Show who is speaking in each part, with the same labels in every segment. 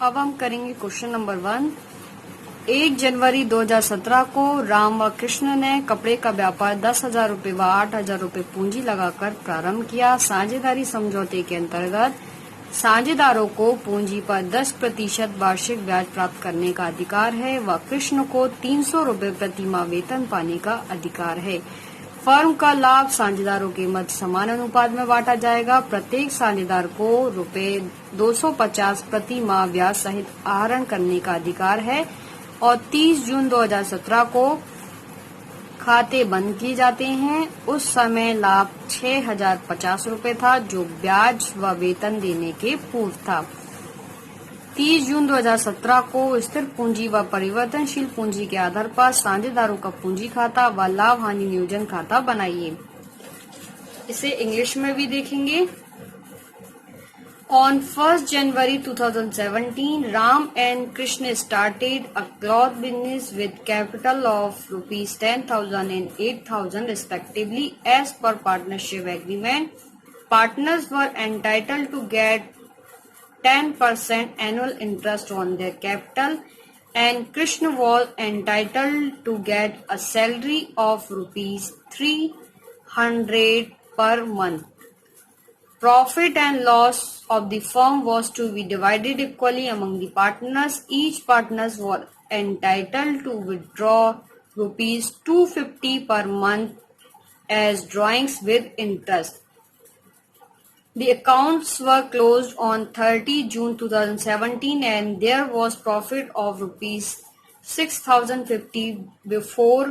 Speaker 1: अब हम करेंगे क्वेश्चन नंबर 1। 1 जनवरी 2017 को राम व कृष्ण ने कपड़े का व्यापार 10,000 रूपए व 8,000 रूपए पूंजी लगाकर प्रारंभ किया। साझेदारी समझौते के अंतर्गत साझेदारों को पूंजी पर 10% वार्षिक ब्याज प्राप्त करने का अधिकार है व कृष्ण को 300 रूपए प्रति माह वेतन पाने का अधिकार है। फर्म का लाभ साझेदारों के मध्य समान अनुपात में बांटा जाएगा। प्रत्येक साझेदार को रुपए 250 प्रति माह ब्याज सहित आहरण करने का अधिकार है और 30 जून 2017 को खाते बंद किए जाते हैं। उस समय लाभ 6,050 रूपए था, जो ब्याज व वेतन देने के पूर्व था। 30 जून 2017 को स्थिर पूंजी व परिवर्तनशील पूंजी के आधार पर साझेदारों का पूंजी खाता व लाभ हानि नियोजन खाता बनाइए। इसे इंग्लिश में भी देखेंगे। On 1st January 2017, Ram and Krishna started a cloth business with capital of rupees 10,000 and 8,000 respectively. As per partnership agreement, partners were entitled to get 10% annual interest on their capital, and Krishna was entitled to get a salary of rupees 300 per month. Profit and loss of the firm was to be divided equally among the partners. Each partner was entitled to withdraw rupees 250 per month as drawings with interest. The accounts were closed on 30 June 2017 and there was profit of rupees 6,050 before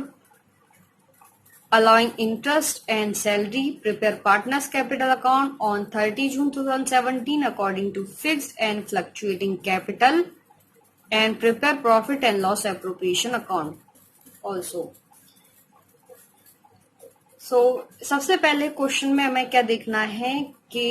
Speaker 1: allowing interest and salary. Prepare partners capital account on 30 June 2017 according to fixed and fluctuating capital, and prepare profit and loss appropriation account also. सबसे पहले question में हमें क्या देखना है कि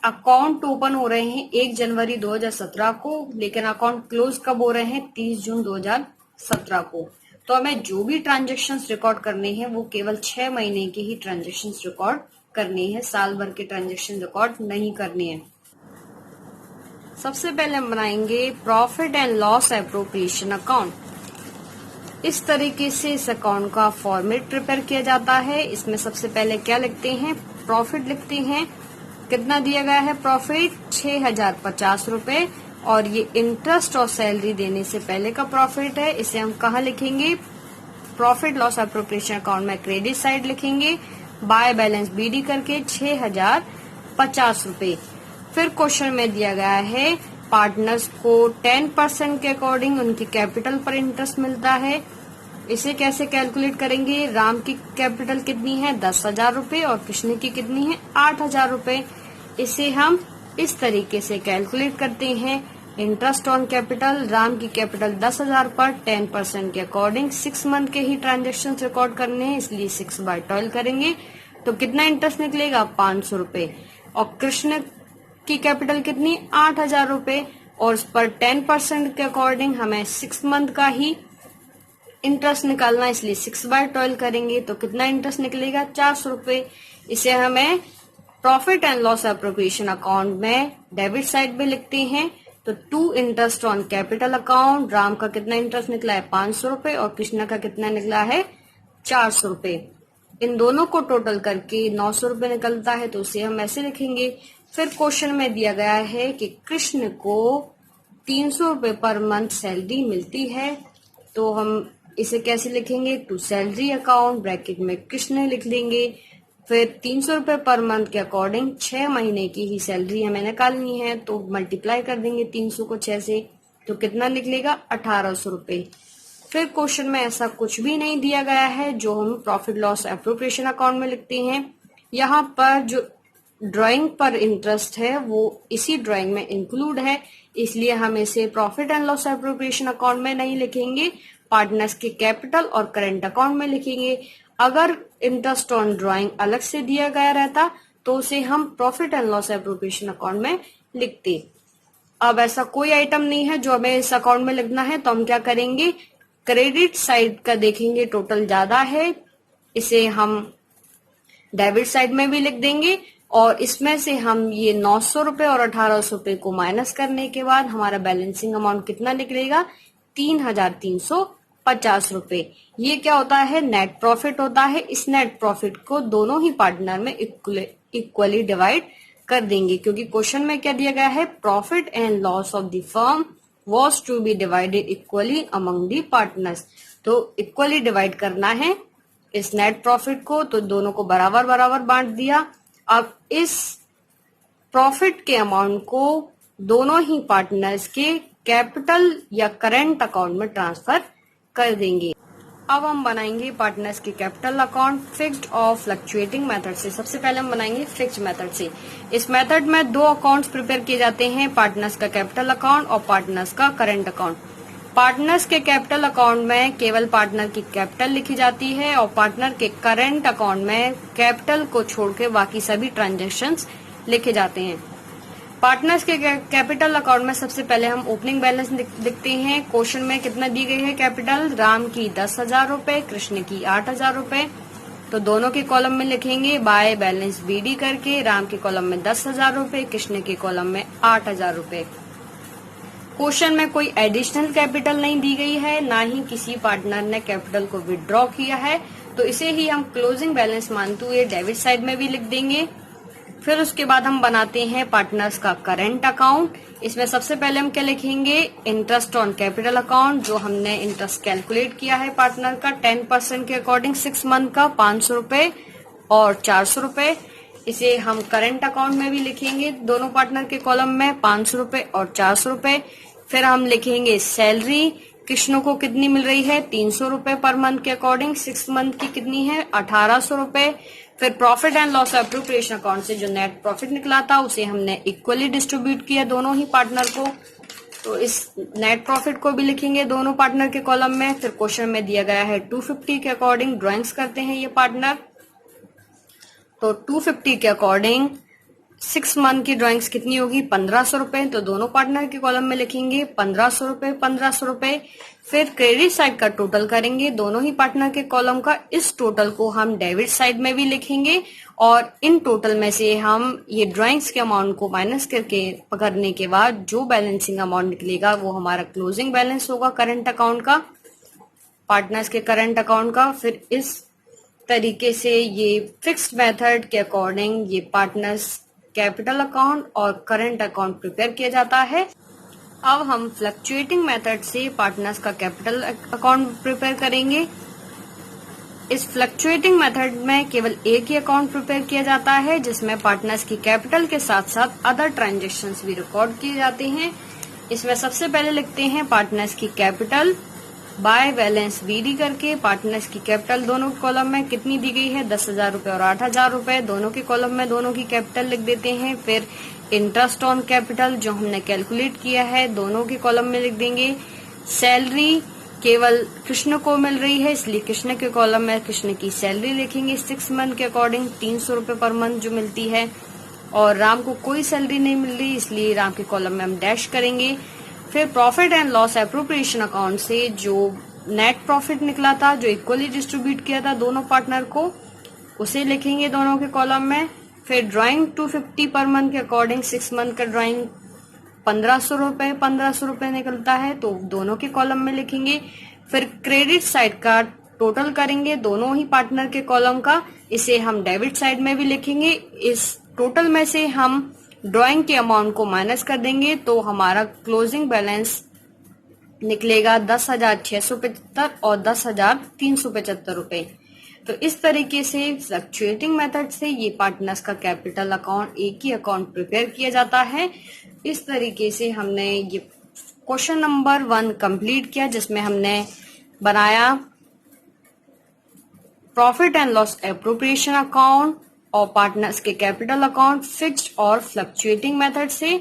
Speaker 1: account open हो रहे हैं 1 जनवरी 2017 को, लेकिन अकाउंट क्लोज कब हो रहे हैं 30 जून 2017 को। तो हमें जो भी ट्रांजेक्शन्स रिकॉर्ड करने हैं वो केवल 6 महीने के ही ट्रांजेक्शन्स रिकॉर्ड करने हैं, साल भर के ट्रांजेक्शन रिकॉर्ड नहीं करने हैं। सबसे पहले हम बनाएंगे profit and loss appropriation account. इस तरीके से इस अकाउंट का फॉर्मेट प्रिपेयर किया जाता है। इसमें सबसे पहले क्या लिखते हैं, प्रॉफिट लिखते हैं। कितना दिया गया है प्रॉफिट, 6,050 रूपए, और ये इंटरेस्ट और सैलरी देने से पहले का प्रॉफिट है। इसे हम कहाँ लिखेंगे, प्रॉफिट लॉस एप्रोप्रिएशन अकाउंट में क्रेडिट साइड लिखेंगे, बाय बैलेंस बीडी करके 6,050 रूपए। फिर क्वेश्चन में दिया गया है पार्टनर्स को 10% के अकॉर्डिंग उनकी कैपिटल पर इंटरेस्ट मिलता है। इसे कैसे कैलकुलेट करेंगे, राम की कैपिटल कितनी है 10,000 रूपए और कृष्ण की कितनी है 8,000 रूपए। इसे हम इस तरीके से कैलकुलेट करते हैं। इंटरेस्ट ऑन कैपिटल, राम की कैपिटल 10,000 पर 10% के अकॉर्डिंग 6 मंथ के ही ट्रांजेक्शन रिकॉर्ड करने हैं, इसलिए 6/12 करेंगे तो कितना इंटरेस्ट निकलेगा 500 रूपए। और कृष्ण की कैपिटल कितनी 8,000 रूपए और उस पर 10% के अकॉर्डिंग हमें 6 मंथ का ही इंटरेस्ट निकालना, इसलिए 6/12 करेंगे तो कितना इंटरेस्ट निकलेगा 400 रूपए। इसे हमें profit and loss appropriation account में डेबिट साइड पे लिखते हैं। तो to interest on capital account, Ram का कितना इंटरेस्ट निकला है 500 रूपए और कृष्णा का कितना निकला है 400 रूपए। इन दोनों को टोटल करके 900 रूपए निकलता है, तो उसे हम ऐसे लिखेंगे। फिर क्वेश्चन में दिया गया है कि कृष्ण को 300 रूपए पर मंथ सैलरी मिलती है, तो हम इसे कैसे लिखेंगे, टू सैलरी अकाउंट ब्रैकेट में कृष्ण लिख लेंगे। फिर 300 रूपए पर मंथ के अकॉर्डिंग 6 महीने की ही सैलरी हमें निकालनी है, तो मल्टीप्लाई कर देंगे 300 को 6 से, तो कितना निकलेगा 1,800 रूपए। फिर क्वेश्चन में ऐसा कुछ भी नहीं दिया गया है जो हम प्रॉफिट लॉस एप्रोप्रिएशन अकाउंट में लिखते हैं। यहाँ पर जो ड्राइंग पर इंटरेस्ट है वो इसी ड्राइंग में इंक्लूड है, इसलिए हम इसे profit and loss appropriation account में नहीं लिखेंगे, पार्टनर्स के कैपिटल और करंट अकाउंट में लिखेंगे। अगर इंटरेस्ट ऑन ड्राइंग अलग से दिया गया रहता तो उसे हम profit and loss appropriation account में लिखते। अब ऐसा कोई आइटम नहीं है जो हमें इस अकाउंट में लिखना है, तो हम क्या करेंगे, क्रेडिट साइड का देखेंगे टोटल ज्यादा है, इसे हम डेबिट साइड में भी लिख देंगे और इसमें से हम ये 900 रुपए और 1800 रुपए को माइनस करने के बाद हमारा बैलेंसिंग अमाउंट कितना निकलेगा, 3350 रुपए। ये क्या होता है, नेट प्रॉफिट होता है। इस नेट प्रॉफिट को दोनों ही पार्टनर में इक्वली डिवाइड कर देंगे, क्योंकि क्वेश्चन में क्या दिया गया है, profit and loss of the firm was to be divided equally among the partners. तो इक्वली डिवाइड करना है इस नेट प्रॉफिट को, तो दोनों को बराबर बराबर बांट दिया। अब इस प्रॉफिट के अमाउंट को दोनों ही पार्टनर्स के कैपिटल या करंट अकाउंट में ट्रांसफर कर देंगे। अब हम बनाएंगे पार्टनर्स के कैपिटल अकाउंट फिक्स्ड और फ्लक्चुएटिंग मेथड से। सबसे पहले हम बनाएंगे फिक्स्ड मेथड से। इस मेथड में दो अकाउंट्स प्रिपेयर किए जाते हैं, पार्टनर्स का कैपिटल अकाउंट और पार्टनर्स का करंट अकाउंट। पार्टनर्स के कैपिटल अकाउंट में केवल पार्टनर की कैपिटल लिखी जाती है और पार्टनर के करंट अकाउंट में कैपिटल को छोड़ के बाकी सभी ट्रांजैक्शंस लिखे जाते हैं। पार्टनर्स के कैपिटल अकाउंट में सबसे पहले हम ओपनिंग बैलेंस लिखते हैं। क्वेश्चन में कितना दी गई है कैपिटल, राम की 10,000 रुपए, कृष्ण की 8,000 रुपए। तो दोनों के कॉलम में लिखेंगे बाय बैलेंस बीडी करके, राम के कॉलम में 10,000 रुपए, कृष्ण के कॉलम में 8,000 रुपए। क्वेश्चन में कोई एडिशनल कैपिटल नहीं दी गई है, ना ही किसी पार्टनर ने कैपिटल को विड्रॉ किया है, तो इसे ही हम क्लोजिंग बैलेंस मानते हुए डेबिट साइड में भी लिख देंगे। फिर उसके बाद हम बनाते हैं पार्टनर्स का करंट अकाउंट। इसमें सबसे पहले हम क्या लिखेंगे, इंटरेस्ट ऑन कैपिटल अकाउंट, जो हमने इंटरेस्ट कैलकुलेट किया है पार्टनर का 10% के अकॉर्डिंग 6 मंथ का 500 रुपए और 400 रुपए। इसे हम करंट अकाउंट में भी लिखेंगे, दोनों पार्टनर के कॉलम में 500 रुपए और 400 रुपए। फिर हम लिखेंगे सैलरी, कृष्ण को कितनी मिल रही है, 300 रुपए पर मंथ के अकॉर्डिंग, 6 मंथ की कितनी है, 1800 रुपए। फिर profit and loss appropriation account से जो नेट प्रॉफिट निकला था उसे हमने इक्वली डिस्ट्रीब्यूट किया दोनों ही पार्टनर को, तो इस नेट प्रॉफिट को भी लिखेंगे दोनों पार्टनर के कॉलम में। फिर क्वेश्चन में दिया गया है 250 के अकॉर्डिंग ड्राइंग्स करते हैं ये पार्टनर, तो 250 के अकॉर्डिंग 6 मंथ की ड्राइंग्स कितनी होगी, 1500 रुपए। तो दोनों पार्टनर के कॉलम में लिखेंगे 1500 रुपए 1500 रुपए। फिर क्रेडिट साइड का टोटल करेंगे दोनों ही पार्टनर के कॉलम का, इस टोटल को हम डेबिट साइड में भी लिखेंगे और इन टोटल में से हम ये ड्राइंग्स के अमाउंट को माइनस करने के बाद जो बैलेंसिंग अमाउंट निकलेगा वो हमारा क्लोजिंग बैलेंस होगा करंट अकाउंट का, पार्टनर्स के करंट अकाउंट का। फिर इस तरीके से ये फिक्स्ड मेथड के अकॉर्डिंग ये पार्टनर्स कैपिटल अकाउंट और करंट अकाउंट प्रिपेयर किया जाता है। अब हम फ्लक्चुएटिंग मेथड से पार्टनर्स का कैपिटल अकाउंट प्रिपेयर करेंगे। इस फ्लक्चुएटिंग मेथड में केवल एक ही अकाउंट प्रिपेयर किया जाता है, जिसमें पार्टनर्स की कैपिटल के साथ साथ अदर ट्रांजैक्शंस भी रिकॉर्ड किए जाते हैं। इसमें सबसे पहले लिखते हैं पार्टनर्स की कैपिटल बाय बैलेंस बीडी करके। पार्टनर्स की कैपिटल दोनों कॉलम में कितनी दी गई है, 10,000 रुपए और 8,000 रुपए, दोनों के कॉलम में दोनों की कैपिटल लिख देते हैं। फिर इंटरेस्ट ऑन कैपिटल जो हमने कैलकुलेट किया है दोनों के कॉलम में लिख देंगे। सैलरी केवल कृष्ण को मिल रही है, इसलिए कृष्ण के कॉलम में कृष्ण की सैलरी लिखेंगे 6 मंथ के अकॉर्डिंग 300 रुपए पर मंथ जो मिलती है, और राम को कोई सैलरी नहीं मिल रही इसलिए राम के कॉलम में हम डैश करेंगे। फिर profit and loss appropriation account से जो नेट प्रॉफिट निकला था, जो इक्वली डिस्ट्रीब्यूट किया था दोनों पार्टनर को, उसे लिखेंगे दोनों के कॉलम में। फिर ड्राइंग 250 पर मंथ के अकॉर्डिंग 6 मंथ का ड्राइंग 1500 रुपए निकलता है, तो दोनों के कॉलम में लिखेंगे। फिर क्रेडिट साइड का टोटल करेंगे दोनों ही पार्टनर के कॉलम का, इसे हम डेबिट साइड में भी लिखेंगे। इस टोटल में से हम ड्राइंग के अमाउंट को माइनस कर देंगे तो हमारा क्लोजिंग बैलेंस निकलेगा 10,675 और 10,375 रुपए। तो इस तरीके से फ्लक्चुएटिंग मेथड से ये पार्टनर्स का कैपिटल अकाउंट एक ही अकाउंट प्रिपेयर किया जाता है। इस तरीके से हमने ये क्वेश्चन नंबर 1 कंप्लीट किया, जिसमें हमने बनाया profit and loss appropriation account और पार्टनर्स के कैपिटल अकाउंट फिक्स्ड और फ्लक्चुएटिंग मेथड से।